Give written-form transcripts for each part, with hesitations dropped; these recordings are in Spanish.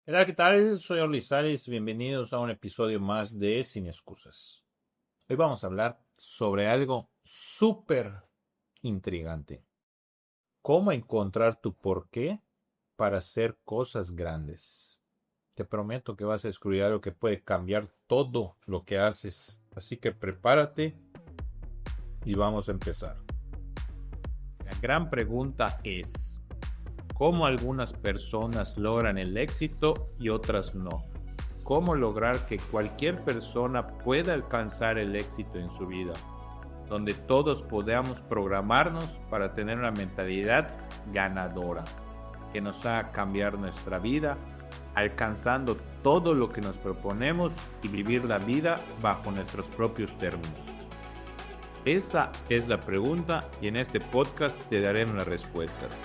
¿Qué tal? ¿Qué tal? Soy Orly Sales. Bienvenidos a un episodio más de Sin Excusas. Hoy vamos a hablar sobre algo súper intrigante. ¿Cómo encontrar tu porqué para hacer cosas grandes? Te prometo que vas a descubrir algo que puede cambiar todo lo que haces. Así que prepárate y vamos a empezar. La gran pregunta es, ¿cómo algunas personas logran el éxito y otras no? ¿Cómo lograr que cualquier persona pueda alcanzar el éxito en su vida? Donde todos podamos programarnos para tener una mentalidad ganadora, que nos haga cambiar nuestra vida, alcanzando todo lo que nos proponemos y vivir la vida bajo nuestros propios términos. Esa es la pregunta y en este podcast te daremos las respuestas.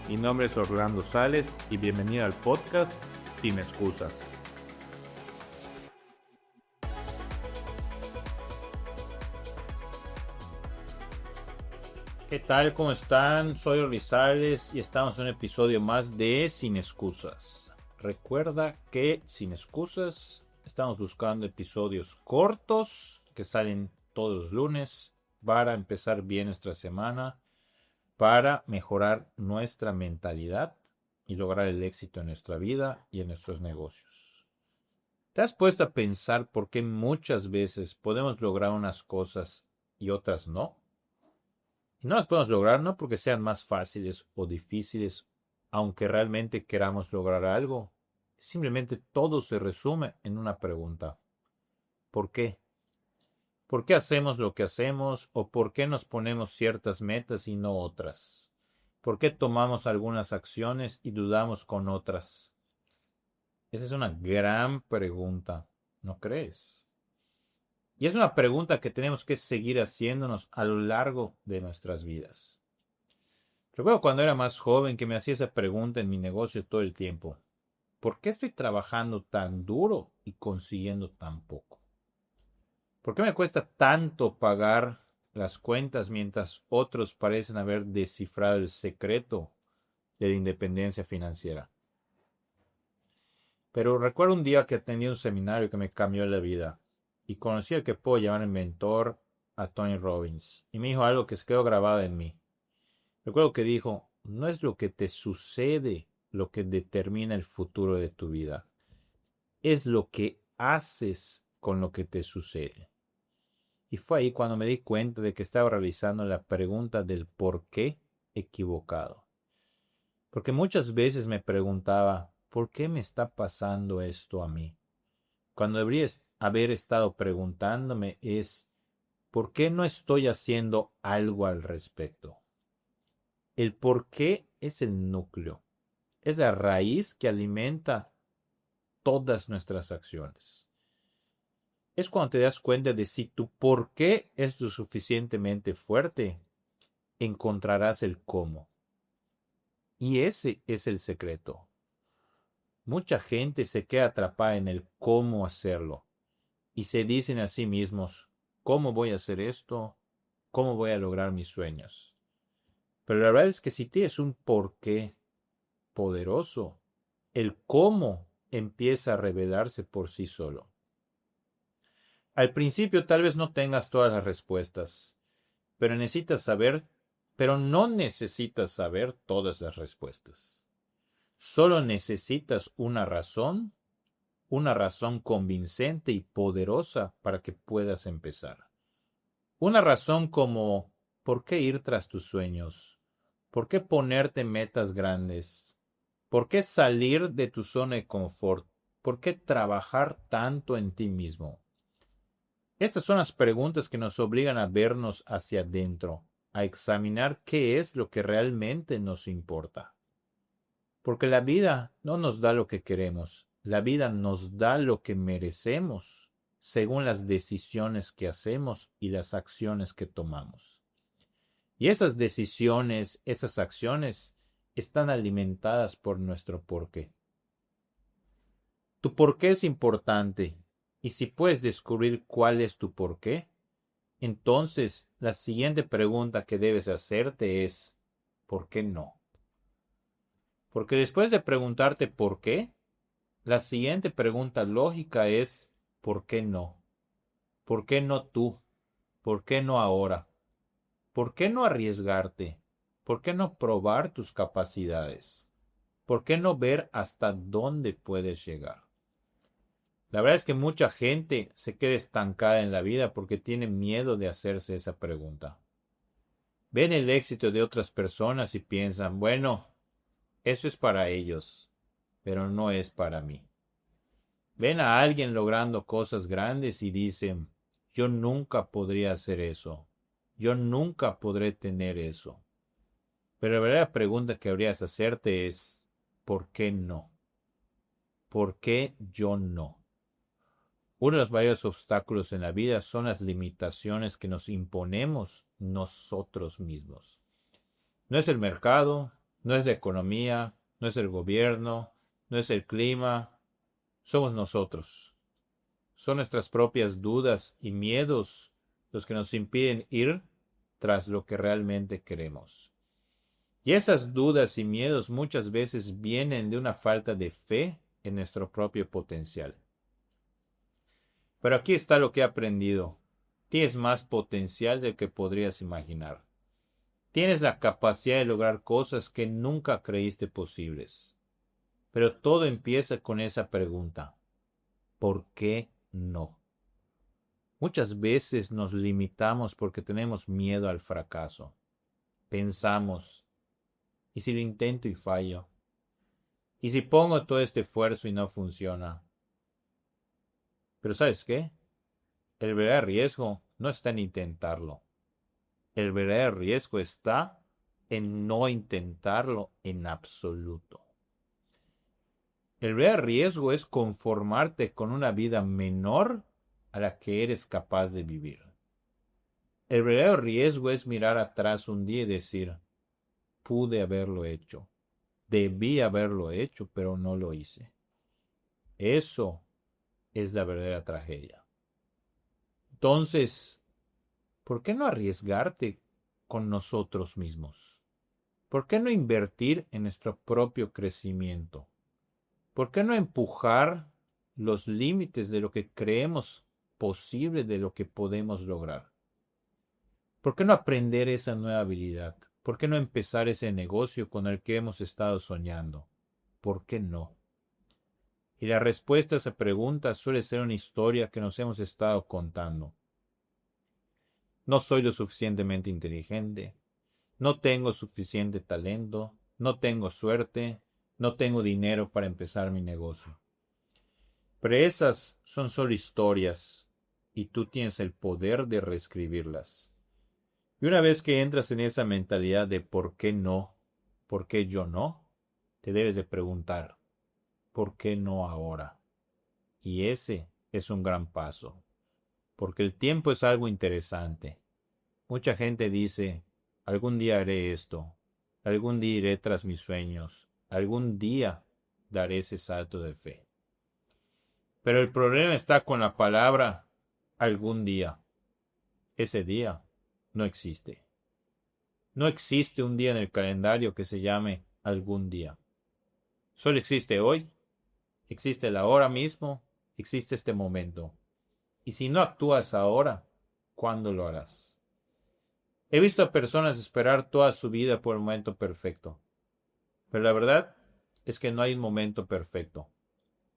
Mi nombre es Orlando Sales y bienvenido al podcast Sin Excusas. ¿Qué tal? ¿Cómo están? Soy Orlizales y estamos en un episodio más de Sin Excusas. Recuerda que Sin Excusas estamos buscando episodios cortos que salen todos los lunes para empezar bien nuestra semana, para mejorar nuestra mentalidad y lograr el éxito en nuestra vida y en nuestros negocios. ¿Te has puesto a pensar por qué muchas veces podemos lograr unas cosas y otras no? Y no las podemos lograr no porque sean más fáciles o difíciles, aunque realmente queramos lograr algo. Simplemente todo se resume en una pregunta. ¿Por qué? ¿Por qué hacemos lo que hacemos o por qué nos ponemos ciertas metas y no otras? ¿Por qué tomamos algunas acciones y dudamos con otras? Esa es una gran pregunta, ¿no crees? Y es una pregunta que tenemos que seguir haciéndonos a lo largo de nuestras vidas. Recuerdo cuando era más joven que me hacía esa pregunta en mi negocio todo el tiempo. ¿Por qué estoy trabajando tan duro y consiguiendo tan poco? ¿Por qué me cuesta tanto pagar las cuentas mientras otros parecen haber descifrado el secreto de la independencia financiera? Pero recuerdo un día que atendí un seminario que me cambió la vida y conocí al que puedo llamar el mentor, a Tony Robbins, y me dijo algo que se quedó grabado en mí. Recuerdo que dijo, no es lo que te sucede lo que determina el futuro de tu vida, es lo que haces con lo que te sucede. Y fue ahí cuando me di cuenta de que estaba realizando la pregunta del por qué equivocado. Porque muchas veces me preguntaba, ¿por qué me está pasando esto a mí? Cuando debería haber estado preguntándome es, ¿por qué no estoy haciendo algo al respecto? El por qué es el núcleo, es la raíz que alimenta todas nuestras acciones. Es cuando te das cuenta de si tu por qué es lo suficientemente fuerte, encontrarás el cómo. Y ese es el secreto. Mucha gente se queda atrapada en el cómo hacerlo y se dicen a sí mismos, ¿cómo voy a hacer esto? ¿Cómo voy a lograr mis sueños? Pero la verdad es que si tienes un porqué poderoso, el cómo empieza a revelarse por sí solo. Al principio tal vez no tengas todas las respuestas, pero no necesitas saber todas las respuestas. Solo necesitas una razón convincente y poderosa para que puedas empezar. Una razón como ¿por qué ir tras tus sueños? ¿Por qué ponerte metas grandes? ¿Por qué salir de tu zona de confort? ¿Por qué trabajar tanto en ti mismo? Estas son las preguntas que nos obligan a vernos hacia adentro, a examinar qué es lo que realmente nos importa. Porque la vida no nos da lo que queremos, la vida nos da lo que merecemos, según las decisiones que hacemos y las acciones que tomamos. Y esas decisiones, esas acciones, están alimentadas por nuestro porqué. Tu porqué es importante, y si puedes descubrir cuál es tu porqué, entonces la siguiente pregunta que debes hacerte es ¿por qué no? Porque después de preguntarte por qué, la siguiente pregunta lógica es, ¿por qué no? ¿Por qué no tú? ¿Por qué no ahora? ¿Por qué no arriesgarte? ¿Por qué no probar tus capacidades? ¿Por qué no ver hasta dónde puedes llegar? La verdad es que mucha gente se queda estancada en la vida porque tiene miedo de hacerse esa pregunta. Ven el éxito de otras personas y piensan, bueno, eso es para ellos, pero no es para mí. Ven a alguien logrando cosas grandes y dicen, yo nunca podría hacer eso, yo nunca podré tener eso. Pero la verdadera pregunta que habrías hacerte es, ¿por qué no? ¿Por qué yo no? Uno de los mayores obstáculos en la vida son las limitaciones que nos imponemos nosotros mismos. No es el mercado, no es la economía, no es el gobierno, no es el clima, somos nosotros. Son nuestras propias dudas y miedos los que nos impiden ir tras lo que realmente queremos. Y esas dudas y miedos muchas veces vienen de una falta de fe en nuestro propio potencial. Pero aquí está lo que he aprendido. Tienes más potencial del que podrías imaginar. Tienes la capacidad de lograr cosas que nunca creíste posibles. Pero todo empieza con esa pregunta. ¿Por qué no? Muchas veces nos limitamos porque tenemos miedo al fracaso. Pensamos, ¿y si lo intento y fallo? ¿Y si pongo todo este esfuerzo y no funciona? Pero ¿sabes qué? El verdadero riesgo no está en intentarlo. El verdadero riesgo está en no intentarlo en absoluto. El verdadero riesgo es conformarte con una vida menor a la que eres capaz de vivir. El verdadero riesgo es mirar atrás un día y decir, pude haberlo hecho, debí haberlo hecho, pero no lo hice. Eso es la verdadera tragedia. Entonces, ¿por qué no arriesgarte con nosotros mismos? ¿Por qué no invertir en nuestro propio crecimiento? ¿Por qué no empujar los límites de lo que creemos posible, de lo que podemos lograr? ¿Por qué no aprender esa nueva habilidad? ¿Por qué no empezar ese negocio con el que hemos estado soñando? ¿Por qué no? Y la respuesta a esa pregunta suele ser una historia que nos hemos estado contando. No soy lo suficientemente inteligente, no tengo suficiente talento, no tengo suerte, no tengo dinero para empezar mi negocio. Pero esas son solo historias y tú tienes el poder de reescribirlas. Y una vez que entras en esa mentalidad de por qué no, por qué yo no, te debes de preguntar, ¿por qué no ahora? Y ese es un gran paso, porque el tiempo es algo interesante. Mucha gente dice, algún día haré esto, algún día iré tras mis sueños, algún día daré ese salto de fe. Pero el problema está con la palabra algún día. Ese día no existe. No existe un día en el calendario que se llame algún día. Solo existe hoy, existe el ahora mismo, existe este momento. Y si no actúas ahora, ¿cuándo lo harás? He visto a personas esperar toda su vida por el momento perfecto. Pero la verdad es que no hay un momento perfecto.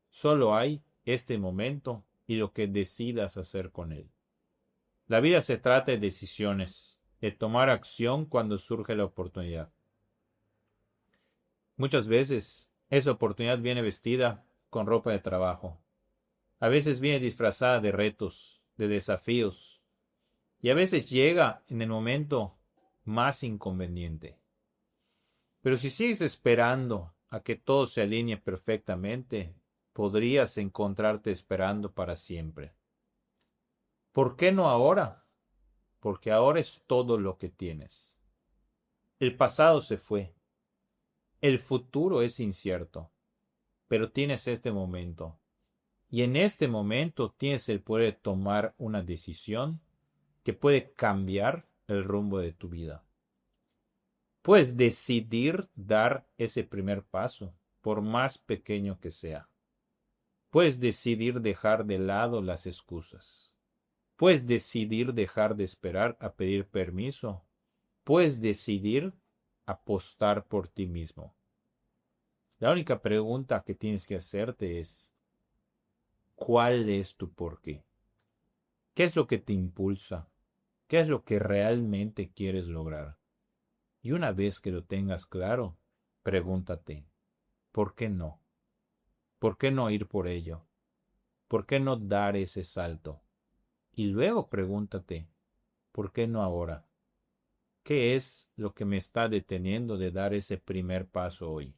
Solo hay este momento y lo que decidas hacer con él. La vida se trata de decisiones, de tomar acción cuando surge la oportunidad. Muchas veces esa oportunidad viene vestida con ropa de trabajo. A veces viene disfrazada de retos, de desafíos. Y a veces llega en el momento más inconveniente. Pero si sigues esperando a que todo se alinee perfectamente, podrías encontrarte esperando para siempre. ¿Por qué no ahora? Porque ahora es todo lo que tienes. El pasado se fue. El futuro es incierto. Pero tienes este momento. Y en este momento tienes el poder de tomar una decisión que puede cambiar el rumbo de tu vida. Puedes decidir dar ese primer paso, por más pequeño que sea. Puedes decidir dejar de lado las excusas. Puedes decidir dejar de esperar a pedir permiso. Puedes decidir apostar por ti mismo. La única pregunta que tienes que hacerte es, ¿cuál es tu porqué? ¿Qué es lo que te impulsa? ¿Qué es lo que realmente quieres lograr? Y una vez que lo tengas claro, pregúntate, ¿por qué no? ¿Por qué no ir por ello? ¿Por qué no dar ese salto? Y luego pregúntate, ¿por qué no ahora? ¿Qué es lo que me está deteniendo de dar ese primer paso hoy?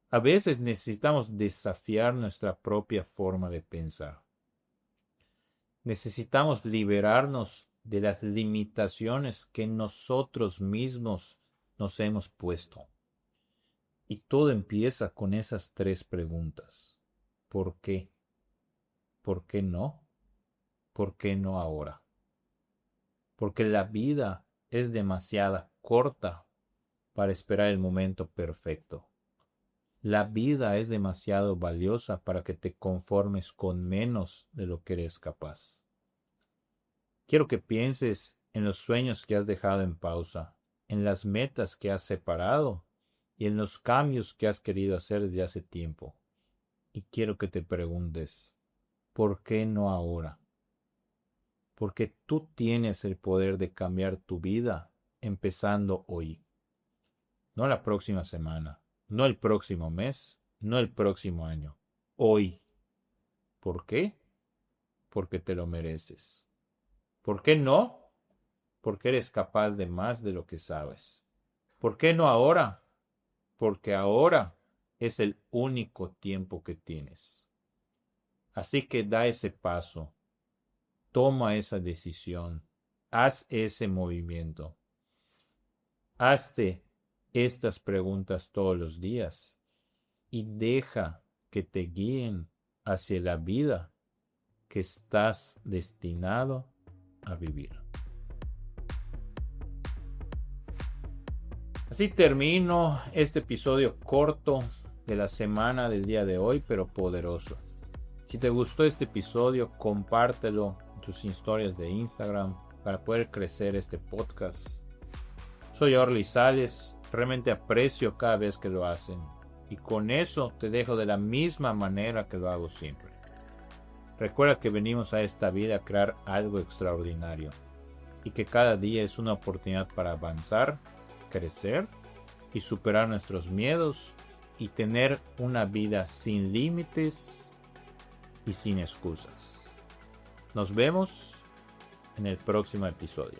A veces necesitamos desafiar nuestra propia forma de pensar. Necesitamos liberarnos de las limitaciones que nosotros mismos nos hemos puesto. Y todo empieza con esas tres preguntas. ¿Por qué? ¿Por qué no? ¿Por qué no ahora? Porque la vida es demasiado corta para esperar el momento perfecto. La vida es demasiado valiosa para que te conformes con menos de lo que eres capaz. Quiero que pienses en los sueños que has dejado en pausa, en las metas que has separado y en los cambios que has querido hacer desde hace tiempo. Y quiero que te preguntes, ¿por qué no ahora? Porque tú tienes el poder de cambiar tu vida empezando hoy. No la próxima semana, no el próximo mes, no el próximo año. Hoy. ¿Por qué? Porque te lo mereces. ¿Por qué no? Porque eres capaz de más de lo que sabes. ¿Por qué no ahora? Porque ahora es el único tiempo que tienes. Así que da ese paso. Toma esa decisión. Haz ese movimiento. Hazte estas preguntas todos los días y deja que te guíen hacia la vida que estás destinado a vivir. Así termino este episodio corto de la semana del día de hoy, pero poderoso. Si te gustó este episodio, compártelo en tus historias de Instagram para poder crecer este podcast. Soy Orly Sales, realmente aprecio cada vez que lo hacen y con eso te dejo de la misma manera que lo hago siempre. Recuerda que venimos a esta vida a crear algo extraordinario y que cada día es una oportunidad para avanzar, crecer y superar nuestros miedos y tener una vida sin límites y sin excusas. Nos vemos en el próximo episodio.